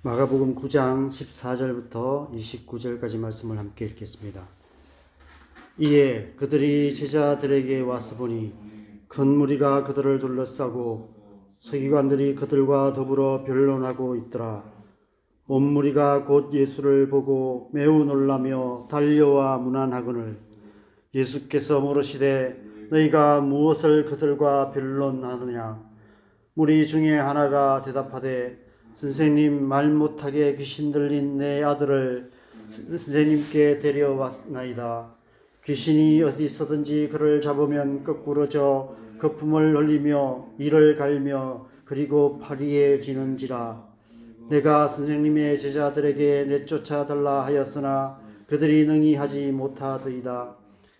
마가복음 9장 14절부터 29절까지 말씀을 함께 읽겠습니다. 이에 그들이 제자들에게 와서 보니 큰 무리가 그들을 둘러싸고 서기관들이 그들과 더불어 변론하고 있더라. 온 무리가 곧 예수를 보고 매우 놀라며 달려와 문안하거늘 예수께서 물으시되 너희가 무엇을 그들과 변론하느냐? 무리 중에 하나가 대답하되 선생님, 말 못하게 귀신 들린 내 아들을 선생님께 데려왔나이다. 귀신이 어디 있어든지 그를 잡으면 거꾸러져 거품을 흘리며 이를 갈며 그리고 파리에 지는지라. 내가 선생님의 제자들에게 내쫓아 달라 하였으나 그들이 능히 하지 못하더이다.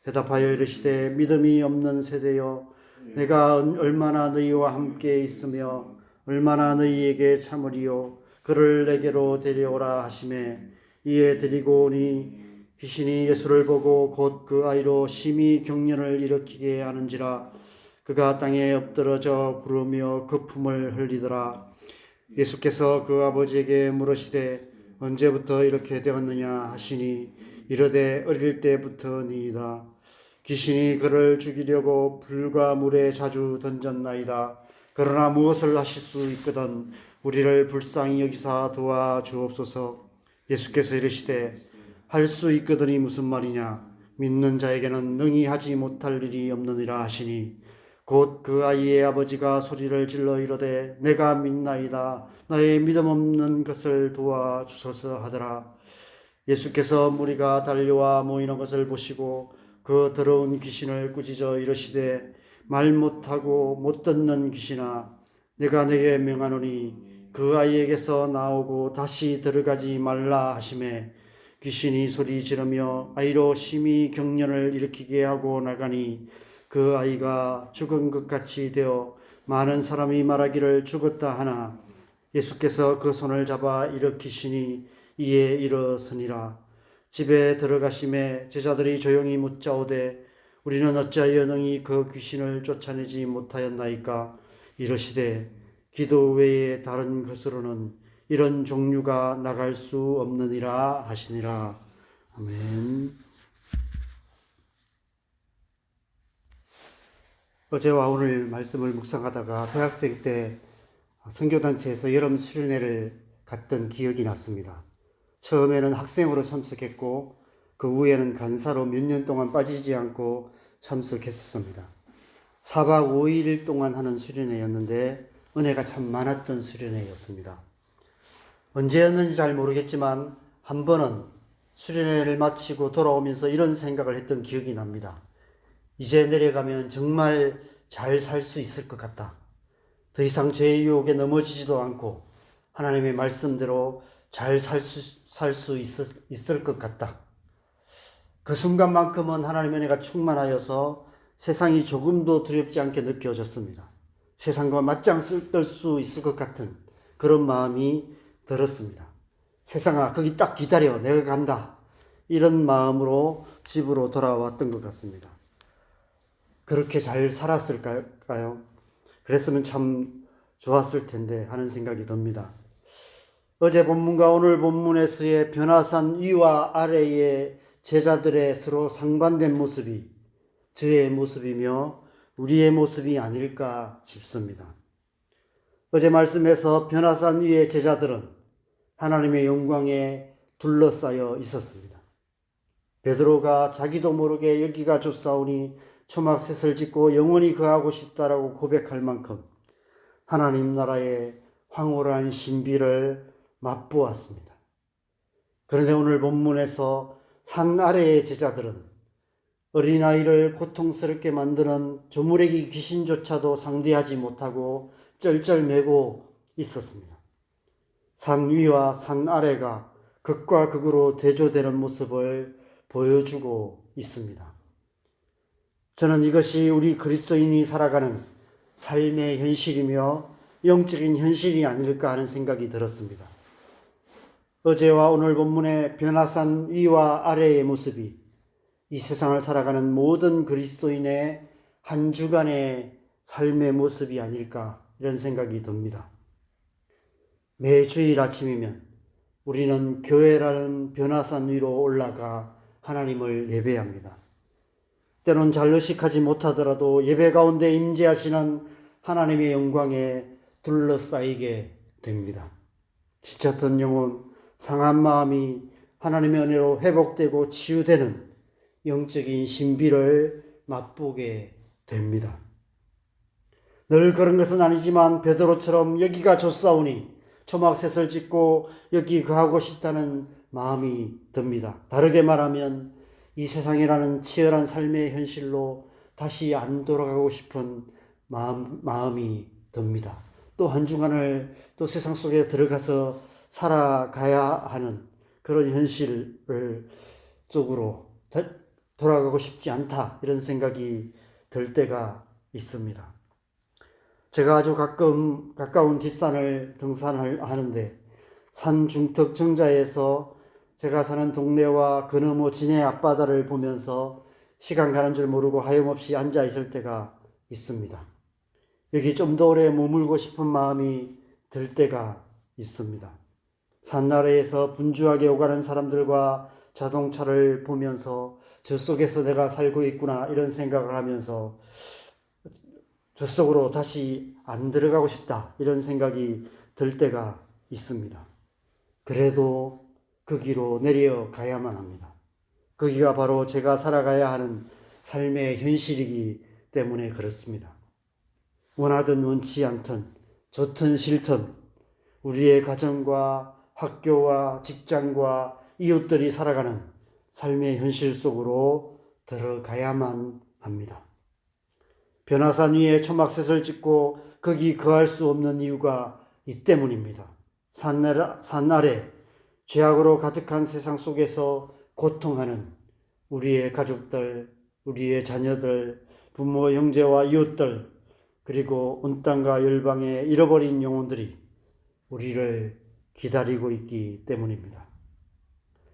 대답하여 이르시되 믿음이 없는 세대여, 내가 얼마나 너희와 함께 있으며 얼마나 너희에게 참으리요. 그를 내게로 데려오라 하시매 이에 데리고 오니 귀신이 예수를 보고 곧 그 아이로 심히 경련을 일으키게 하는지라. 그가 땅에 엎드러져 구르며 거품을 흘리더라. 예수께서 그 아버지에게 물으시되 언제부터 이렇게 되었느냐 하시니 이르되 어릴 때부터니이다. 귀신이 그를 죽이려고 불과 물에 자주 던졌나이다. 그러나 무엇을 하실 수 있거든 우리를 불쌍히 여기사 도와주옵소서. 예수께서 이르시되 할 수 있거든이 무슨 말이냐? 믿는 자에게는 능히 하지 못할 일이 없느니라 하시니 곧 그 아이의 아버지가 소리를 질러 이르되 내가 믿나이다. 나의 믿음 없는 것을 도와주소서 하더라. 예수께서 무리가 달려와 모이는 것을 보시고 그 더러운 귀신을 꾸짖어 이르시되 말 못하고 못 듣는 귀신아, 내가 네게 명하노니 그 아이에게서 나오고 다시 들어가지 말라 하시매 귀신이 소리 지르며 아이로 심히 경련을 일으키게 하고 나가니 그 아이가 죽은 것 같이 되어 많은 사람이 말하기를 죽었다 하나 예수께서 그 손을 잡아 일으키시니 이에 일어서니라. 집에 들어가심에 제자들이 조용히 묻자오되 우리는 어찌하여 능히 그 귀신을 쫓아내지 못하였나이까? 이르시되 기도 외에 다른 것으로는 이런 종류가 나갈 수 없느니라 하시니라. 아멘. 어제와 오늘 말씀을 묵상하다가 대학생 때 선교단체에서 여름 수련회를 갔던 기억이 났습니다. 처음에는 학생으로 참석했고 그 후에는 간사로 몇 년 동안 빠지지 않고 참석했었습니다. 4박 5일 동안 하는 수련회였는데 은혜가 참 많았던 수련회였습니다. 언제였는지 잘 모르겠지만 한 번은 수련회를 마치고 돌아오면서 이런 생각을 했던 기억이 납니다. 이제 내려가면 정말 잘 살 수 있을 것 같다. 더 이상 죄의 유혹에 넘어지지도 않고 하나님의 말씀대로 잘 살 수 있을 것 같다. 그 순간만큼은 하나님의 은혜가 충만하여서 세상이 조금도 두렵지 않게 느껴졌습니다. 세상과 맞짱 뜰 수 있을 것 같은 그런 마음이 들었습니다. 세상아, 거기 딱 기다려. 내가 간다. 이런 마음으로 집으로 돌아왔던 것 같습니다. 그렇게 잘 살았을까요? 그랬으면 참 좋았을 텐데 하는 생각이 듭니다. 어제 본문과 오늘 본문에서의 변화산 위와 아래의 제자들의 서로 상반된 모습이 저의 모습이며 우리의 모습이 아닐까 싶습니다. 어제 말씀에서 변화산 위의 제자들은 하나님의 영광에 둘러싸여 있었습니다. 베드로가 자기도 모르게 여기가 좋사오니 초막셋을 짓고 영원히 거하고 싶다라고 고백할 만큼 하나님 나라의 황홀한 신비를 맛보았습니다. 그런데 오늘 본문에서 산 아래의 제자들은 어린아이를 고통스럽게 만드는 조무래기 귀신조차도 상대하지 못하고 쩔쩔매고 있었습니다. 산 위와 산 아래가 극과 극으로 대조되는 모습을 보여주고 있습니다. 저는 이것이 우리 그리스도인이 살아가는 삶의 현실이며 영적인 현실이 아닐까 하는 생각이 들었습니다. 어제와 오늘 본문의 변화산 위와 아래의 모습이 이 세상을 살아가는 모든 그리스도인의 한 주간의 삶의 모습이 아닐까 이런 생각이 듭니다. 매 주일 아침이면 우리는 교회라는 변화산 위로 올라가 하나님을 예배합니다. 때론 잘 의식하지 못하더라도 예배 가운데 임재하시는 하나님의 영광에 둘러싸이게 됩니다. 지쳤던 영혼, 상한 마음이 하나님의 은혜로 회복되고 치유되는 영적인 신비를 맛보게 됩니다. 늘 그런 것은 아니지만 베드로처럼 여기가 좋사오니 초막셋을 짓고 여기 거하고 싶다는 마음이 듭니다. 다르게 말하면 이 세상이라는 치열한 삶의 현실로 다시 안 돌아가고 싶은 마음이 듭니다. 또 한 주간을 또 세상 속에 들어가서 살아가야 하는 그런 현실을 쪽으로 돌아가고 싶지 않다, 이런 생각이 들 때가 있습니다. 제가 아주 가까운 뒷산을 등산을 하는데 산 중턱 정자에서 제가 사는 동네와 그 너머 진해 앞바다를 보면서 시간 가는 줄 모르고 하염없이 앉아 있을 때가 있습니다. 여기 좀 더 오래 머물고 싶은 마음이 들 때가 있습니다. 산 아래에서 분주하게 오가는 사람들과 자동차를 보면서 저 속에서 내가 살고 있구나, 이런 생각을 하면서 저 속으로 다시 안 들어가고 싶다, 이런 생각이 들 때가 있습니다. 그래도 거기로 내려가야만 합니다. 거기가 바로 제가 살아가야 하는 삶의 현실이기 때문에 그렇습니다. 원하든 원치 않든, 좋든 싫든 우리의 가정과 학교와 직장과 이웃들이 살아가는 삶의 현실 속으로 들어가야만 합니다. 변화산 위에 초막셋을 짓고 거기 거할 수 없는 이유가 이 때문입니다. 산 아래 죄악으로 가득한 세상 속에서 고통하는 우리의 가족들, 우리의 자녀들, 부모, 형제와 이웃들, 그리고 온 땅과 열방에 잃어버린 영혼들이 우리를 기다리고 있기 때문입니다.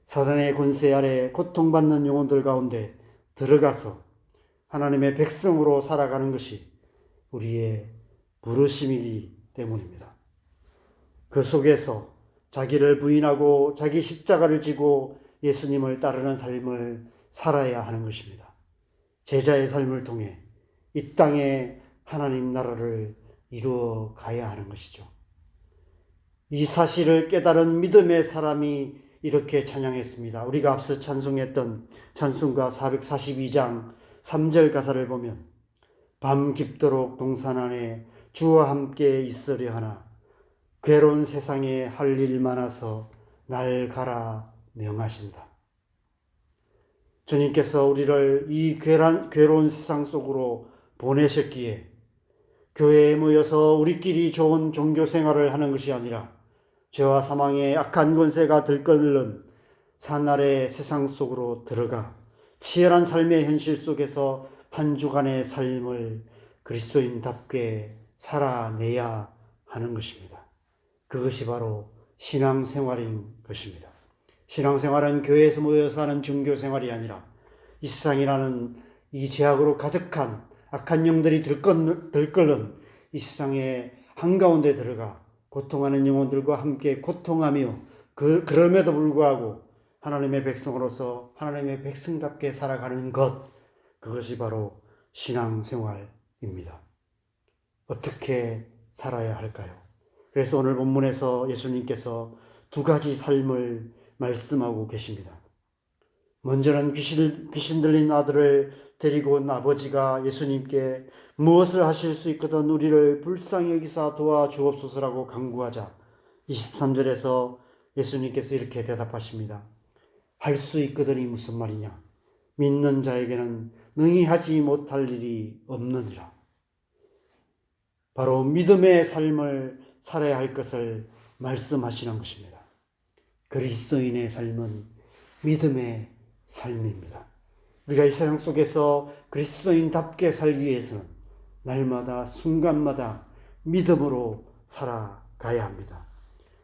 사단의 권세 아래 고통받는 영혼들 가운데 들어가서 하나님의 백성으로 살아가는 것이 우리의 부르심이기 때문입니다. 그 속에서 자기를 부인하고 자기 십자가를 지고 예수님을 따르는 삶을 살아야 하는 것입니다. 제자의 삶을 통해 이 땅에 하나님 나라를 이루어 가야 하는 것이죠. 이 사실을 깨달은 믿음의 사람이 이렇게 찬양했습니다. 우리가 앞서 찬송했던 찬송가 442장 3절 가사를 보면 밤 깊도록 동산 안에 주와 함께 있으려 하나 괴로운 세상에 할 일 많아서 날 가라 명하신다. 주님께서 우리를 이 괴로운 세상 속으로 보내셨기에 교회에 모여서 우리끼리 좋은 종교 생활을 하는 것이 아니라 죄와 사망의 악한 권세가 들끓는 산 아래 세상 속으로 들어가 치열한 삶의 현실 속에서 한 주간의 삶을 그리스도인답게 살아내야 하는 것입니다. 그것이 바로 신앙생활인 것입니다. 신앙생활은 교회에서 모여서 하는 종교생활이 아니라 이 세상이라는 이 죄악으로 가득한 악한 영들이 들끓는 이 세상의 한가운데 들어가 고통하는 영혼들과 함께 고통하며 그럼에도 불구하고 하나님의 백성으로서 하나님의 백성답게 살아가는 것, 그것이 바로 신앙생활입니다. 어떻게 살아야 할까요? 그래서 오늘 본문에서 예수님께서 두 가지 삶을 말씀하고 계십니다. 먼저는 귀신 들린 아들을 데리고 온 아버지가 예수님께 무엇을 하실 수 있거든 우리를 불쌍히 여기사 도와주옵소서라고 간구하자 23절에서 예수님께서 이렇게 대답하십니다. 할 수 있거든이 무슨 말이냐? 믿는 자에게는 능히 하지 못할 일이 없느니라. 바로 믿음의 삶을 살아야 할 것을 말씀하시는 것입니다. 그리스도인의 삶은 믿음의 삶입니다. 우리가 이 세상 속에서 그리스도인답게 살기 위해서는 날마다 순간마다 믿음으로 살아가야 합니다.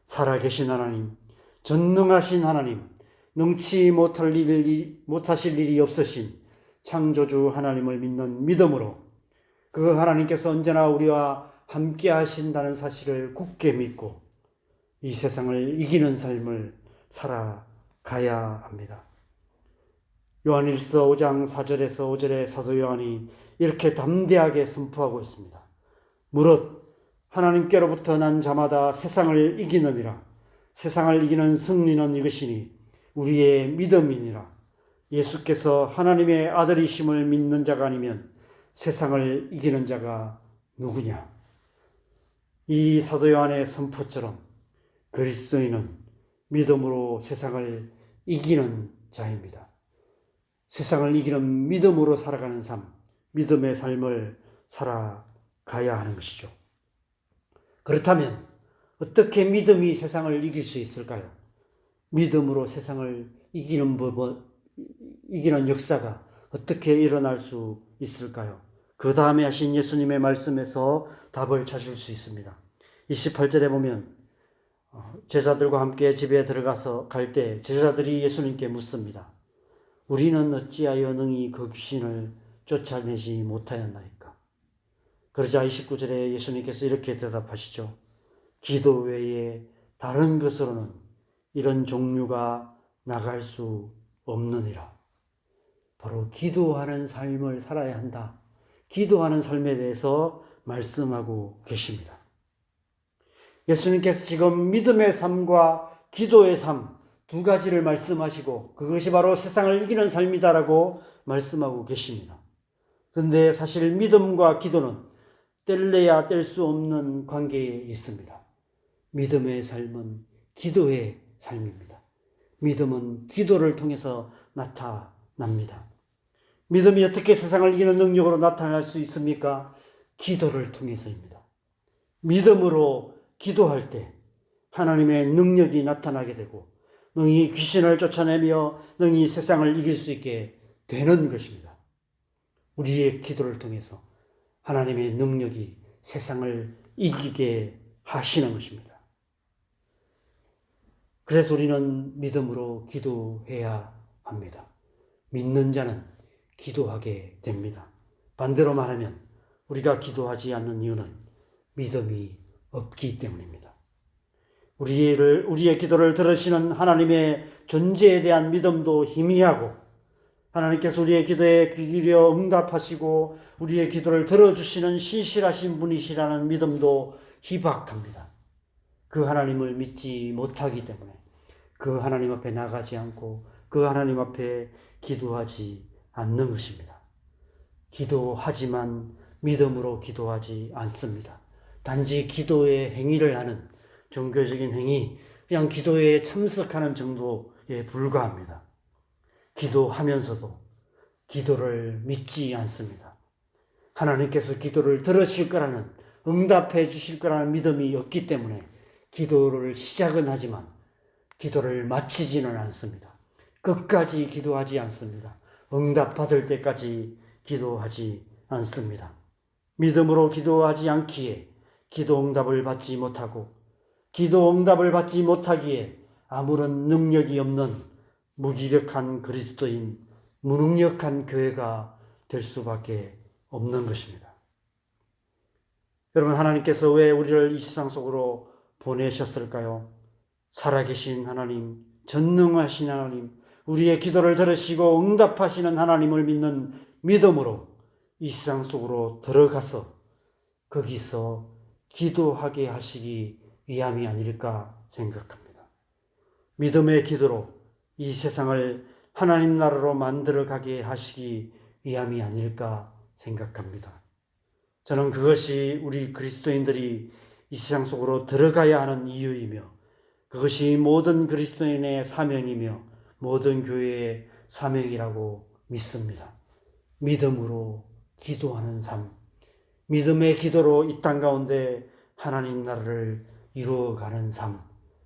살아계신 하나님, 전능하신 하나님, 능치 못하실 일이 없으신 창조주 하나님을 믿는 믿음으로 그 하나님께서 언제나 우리와 함께 하신다는 사실을 굳게 믿고 이 세상을 이기는 삶을 살아가야 합니다. 요한일서 5장 4절에서 5절에 사도 요한이 이렇게 담대하게 선포하고 있습니다. 무릇 하나님께로부터 난 자마다 세상을 이기느니라. 세상을 이기는 승리는 이것이니 우리의 믿음이니라. 예수께서 하나님의 아들이심을 믿는 자가 아니면 세상을 이기는 자가 누구냐. 이 사도 요한의 선포처럼 그리스도인은 믿음으로 세상을 이기는 자입니다. 세상을 이기는 믿음으로 살아가는 삶, 믿음의 삶을 살아가야 하는 것이죠. 그렇다면 어떻게 믿음이 세상을 이길 수 있을까요? 믿음으로 세상을 이기는 역사가 어떻게 일어날 수 있을까요? 그 다음에 하신 예수님의 말씀에서 답을 찾을 수 있습니다. 28절에 보면 제자들과 함께 집에 들어가서 갈 때 제자들이 예수님께 묻습니다. 우리는 어찌하여 능히 그 귀신을 쫓아내지 못하였나이까? 그러자 29절에 예수님께서 이렇게 대답하시죠. 기도 외에 다른 것으로는 이런 종류가 나갈 수 없느니라. 바로 기도하는 삶을 살아야 한다. 기도하는 삶에 대해서 말씀하고 계십니다. 예수님께서 지금 믿음의 삶과 기도의 삶 두 가지를 말씀하시고 그것이 바로 세상을 이기는 삶이다라고 말씀하고 계십니다. 그런데 사실 믿음과 기도는 뗄래야 뗄 수 없는 관계에 있습니다. 믿음의 삶은 기도의 삶입니다. 믿음은 기도를 통해서 나타납니다. 믿음이 어떻게 세상을 이기는 능력으로 나타날 수 있습니까? 기도를 통해서입니다. 믿음으로 기도할 때 하나님의 능력이 나타나게 되고 능히 귀신을 쫓아내며 능히 세상을 이길 수 있게 되는 것입니다. 우리의 기도를 통해서 하나님의 능력이 세상을 이기게 하시는 것입니다. 그래서 우리는 믿음으로 기도해야 합니다. 믿는 자는 기도하게 됩니다. 반대로 말하면 우리가 기도하지 않는 이유는 믿음이 없기 때문입니다. 우리의 기도를 들으시는 하나님의 존재에 대한 믿음도 희미하고 하나님께서 우리의 기도에 귀 기울여 응답하시고 우리의 기도를 들어주시는 신실하신 분이시라는 믿음도 희박합니다. 그 하나님을 믿지 못하기 때문에 그 하나님 앞에 나가지 않고 그 하나님 앞에 기도하지 않는 것입니다. 기도하지만 믿음으로 기도하지 않습니다. 단지 기도의 행위를 하는 종교적인 행위, 그냥 기도에 참석하는 정도에 불과합니다. 기도하면서도 기도를 믿지 않습니다. 하나님께서 기도를 들으실 거라는, 응답해 주실 거라는 믿음이 없기 때문에 기도를 시작은 하지만 기도를 마치지는 않습니다. 끝까지 기도하지 않습니다. 응답받을 때까지 기도하지 않습니다. 믿음으로 기도하지 않기에 기도 응답을 받지 못하고 기도 응답을 받지 못하기에 아무런 능력이 없는 무기력한 그리스도인, 무능력한 교회가 될 수밖에 없는 것입니다. 여러분, 하나님께서 왜 우리를 이 세상 속으로 보내셨을까요? 살아계신 하나님, 전능하신 하나님, 우리의 기도를 들으시고 응답하시는 하나님을 믿는 믿음으로 이 세상 속으로 들어가서 거기서 기도하게 하시기 위함이 아닐까 생각합니다. 믿음의 기도로 이 세상을 하나님 나라로 만들어 가게 하시기 위함이 아닐까 생각합니다. 저는 그것이 우리 그리스도인들이 이 세상 속으로 들어가야 하는 이유이며 그것이 모든 그리스도인의 사명이며 모든 교회의 사명이라고 믿습니다. 믿음으로 기도하는 삶, 믿음의 기도로 이 땅 가운데 하나님 나라를 이루어가는 삶,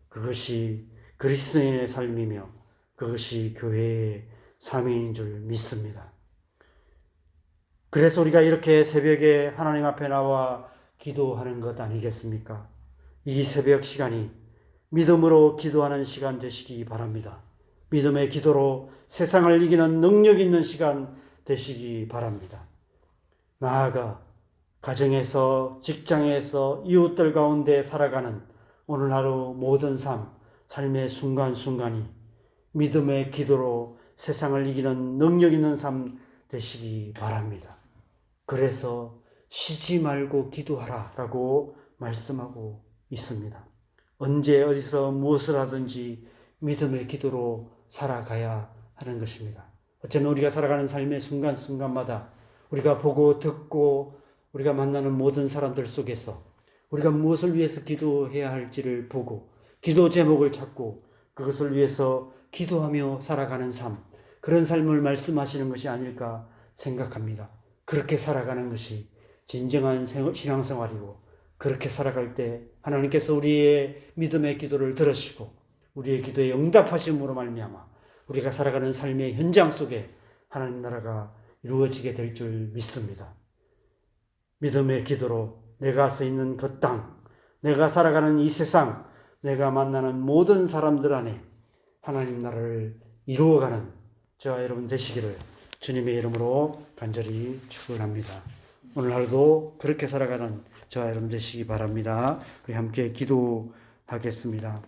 그것이 그리스도인의 삶이며 그것이 교회의 사명인 줄 믿습니다. 그래서 우리가 이렇게 새벽에 하나님 앞에 나와 기도하는 것 아니겠습니까? 이 새벽 시간이 믿음으로 기도하는 시간 되시기 바랍니다. 믿음의 기도로 세상을 이기는 능력 있는 시간 되시기 바랍니다. 나아가 가정에서, 직장에서, 이웃들 가운데 살아가는 오늘 하루 모든 삶, 삶의 순간순간이 믿음의 기도로 세상을 이기는 능력 있는 삶 되시기 바랍니다. 그래서 쉬지 말고 기도하라 라고 말씀하고 있습니다. 언제 어디서 무엇을 하든지 믿음의 기도로 살아가야 하는 것입니다. 어쩌면 우리가 살아가는 삶의 순간순간마다 우리가 보고 듣고 우리가 만나는 모든 사람들 속에서 우리가 무엇을 위해서 기도해야 할지를 보고 기도 제목을 찾고 그것을 위해서 기도하며 살아가는 삶, 그런 삶을 말씀하시는 것이 아닐까 생각합니다. 그렇게 살아가는 것이 진정한 신앙생활이고, 그렇게 살아갈 때 하나님께서 우리의 믿음의 기도를 들으시고 우리의 기도에 응답하심으로 말미암아 우리가 살아가는 삶의 현장 속에 하나님 나라가 이루어지게 될 줄 믿습니다. 믿음의 기도로 내가 서 있는 그 땅, 내가 살아가는 이 세상, 내가 만나는 모든 사람들 안에 하나님 나라를 이루어가는 저와 여러분 되시기를 주님의 이름으로 간절히 축원합니다. 오늘 하루도 그렇게 살아가는 저와 여러분 되시기 바랍니다. 우리 함께 기도하겠습니다.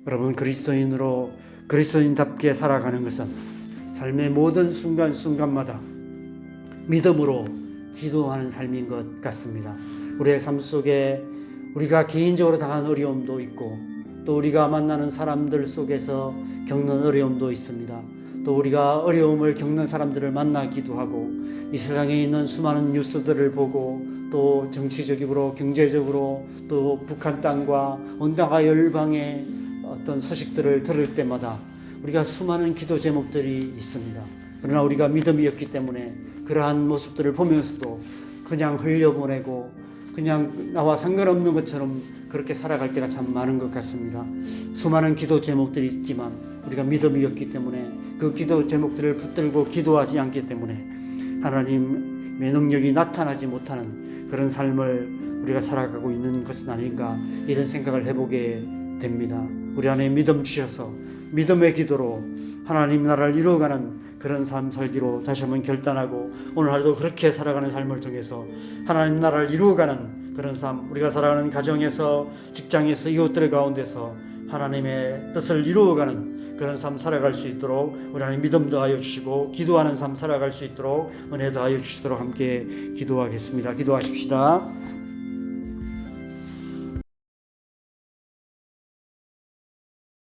여러분, 그리스도인으로 그리스도인답게 살아가는 것은 삶의 모든 순간순간마다 믿음으로 기도하는 삶인 것 같습니다. 우리의 삶 속에 우리가 개인적으로 당한 어려움도 있고, 또 우리가 만나는 사람들 속에서 겪는 어려움도 있습니다. 또 우리가 어려움을 겪는 사람들을 만나기도 하고, 이 세상에 있는 수많은 뉴스들을 보고, 또 정치적으로 경제적으로 또 북한 땅과 온당과 열방의 어떤 소식들을 들을 때마다 우리가 수많은 기도 제목들이 있습니다. 그러나 우리가 믿음이 없기 때문에 그러한 모습들을 보면서도 그냥 흘려보내고 그냥 나와 상관없는 것처럼 그렇게 살아갈 때가 참 많은 것 같습니다. 수많은 기도 제목들이 있지만 우리가 믿음이 없기 때문에 그 기도 제목들을 붙들고 기도하지 않기 때문에 하나님의 능력이 나타나지 못하는 그런 삶을 우리가 살아가고 있는 것은 아닌가, 이런 생각을 해보게 됩니다. 우리 안에 믿음 주셔서 믿음의 기도로 하나님 나라를 이루어가는 그런 삶 살기로 다시 한번 결단하고, 오늘 하루도 그렇게 살아가는 삶을 통해서 하나님 나라를 이루어가는 그런 삶, 우리가 살아가는 가정에서, 직장에서, 이웃들 가운데서 하나님의 뜻을 이루어가는 그런 삶 살아갈 수 있도록 우리 하나님 믿음 더하여 주시고, 기도하는 삶 살아갈 수 있도록 은혜 더하여 주시도록 함께 기도하겠습니다. 기도하십시다.